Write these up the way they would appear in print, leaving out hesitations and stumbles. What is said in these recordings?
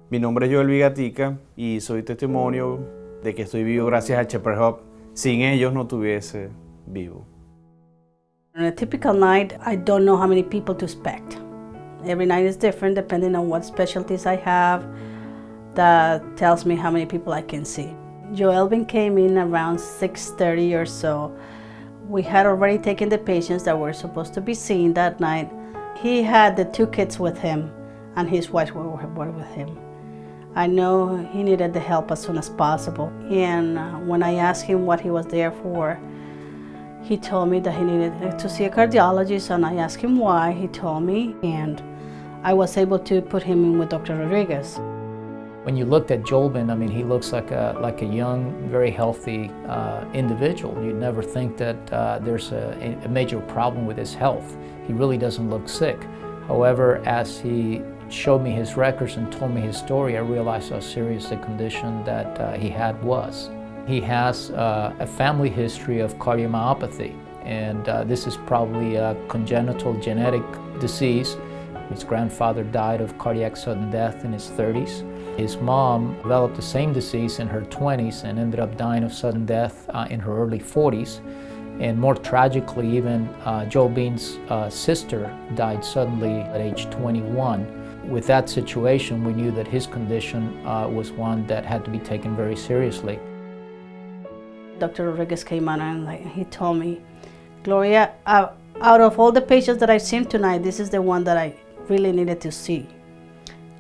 Mi nombre es Yoelbin y soy testimonio de que estoy vivo gracias a Shepherd Hub. Sin ellos no estuviese vivo. On a typical night, I don't know how many people to expect. Every night is different depending on what specialties I have. That tells me how many people I can see. Yoelbin came in around 6:30 or so. We had already taken the patients that were supposed to be seen that night. He had the 2 kids with him, and his wife were with him. I know he needed the help as soon as possible. And when I asked him what he was there for, he told me that he needed to see a cardiologist, and I asked him why. He told me, and I was able to put him in with Dr. Rodriguez. When you looked at Yoelbin, I mean, he looks like a young, very healthy individual. You'd never think that there's a major problem with his health. He really doesn't look sick. However, as he showed me his records and told me his story, I realized how serious the condition that he had was. He has a family history of cardiomyopathy, and this is probably a congenital genetic disease. His grandfather died of cardiac sudden death in his 30s. His mom developed the same disease in her 20s and ended up dying of sudden death in her early 40s. And more tragically, even Yoelbin's sister died suddenly at age 21. With that situation, we knew that his condition was one that had to be taken very seriously. Dr. Rodriguez came on and he told me, Gloria, out of all the patients that I've seen tonight, this is the one that I really needed to see,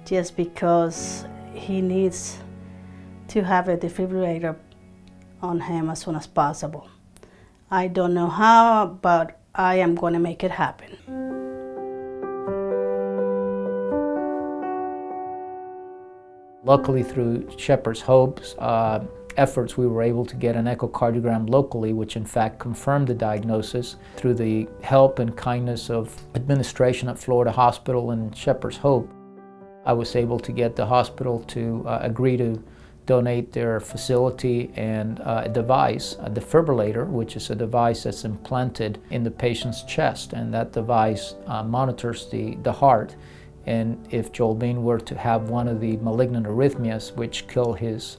just because he needs to have a defibrillator on him as soon as possible. I don't know how, but I am going to make it happen. Luckily, through Shepherd Hub's efforts, we were able to get an echocardiogram locally, which in fact confirmed the diagnosis. Through the help and kindness of administration at Florida Hospital and Shepherd Hub, I was able to get the hospital to agree to donate their facility and a device, a defibrillator, which is a device that's implanted in the patient's chest, and that device monitors the heart. And if Yoelbin were to have one of the malignant arrhythmias, which kill his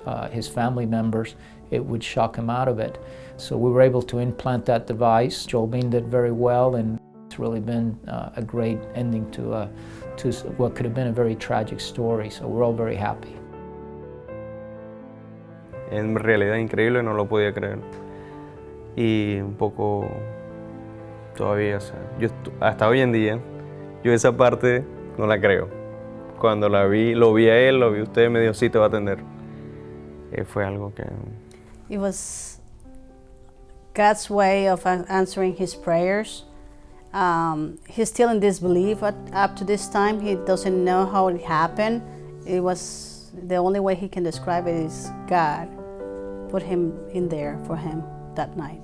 family members, it would shock him out of it. So we were able to implant that device. Yoelbin did very well, and it's really been a great ending to what could have been a very tragic story. So we're all very happy. En realidad increíble, no lo podía creer. Y un poco todavía, o sea, yo hasta hoy en día, yo esa parte no la creo. Cuando lo vi a él, lo vi a usted, me dijo, sí, te va a atender. Fue algo que... It was God's way of answering his prayers. He's still in disbelief up to this time. He doesn't know how it happened. It was the only way he can describe it is God put him in there for him that night.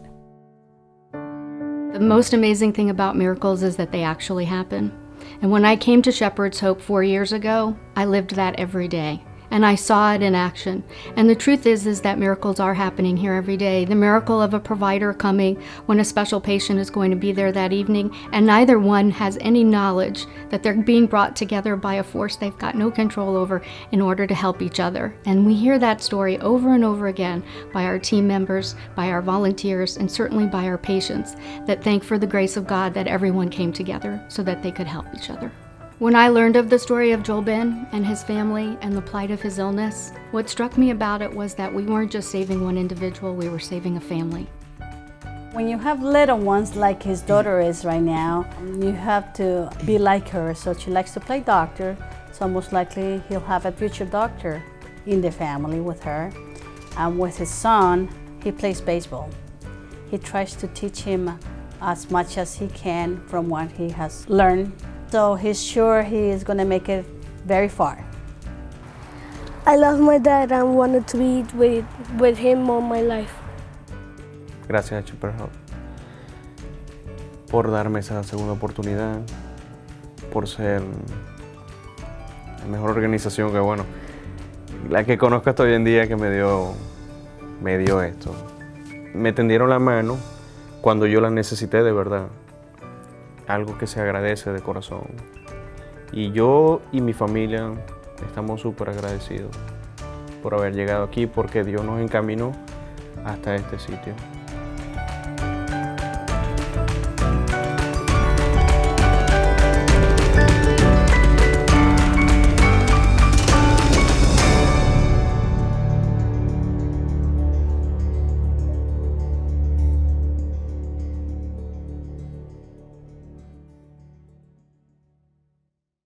The most amazing thing about miracles is that they actually happen. And when I came to Shepherd's Hope 4 years ago, I lived that every day. And I saw it in action. And the truth is that miracles are happening here every day. The miracle of a provider coming when a special patient is going to be there that evening, and neither one has any knowledge that they're being brought together by a force they've got no control over in order to help each other. And we hear that story over and over again by our team members, by our volunteers, and certainly by our patients that thank for the grace of God that everyone came together so that they could help each other. When I learned of the story of Yoelbin and his family and the plight of his illness, what struck me about it was that we weren't just saving one individual, we were saving a family. When you have little ones like his daughter is right now, you have to be like her. So she likes to play doctor, so most likely he'll have a future doctor in the family with her. And with his son, he plays baseball. He tries to teach him as much as he can from what he has learned. So he's sure he is going to make it very far. I love my dad and wanted to be with him all my life. Gracias a Shepherd Hub por darme esa segunda oportunidad, por ser la mejor organización que, bueno, la que conozco hasta hoy en día, que me dio esto. Me tendieron la mano cuando yo la necesité de verdad. Algo que se agradece de corazón. Y yo y mi familia estamos súper agradecidos por haber llegado aquí, porque Dios nos encaminó hasta este sitio.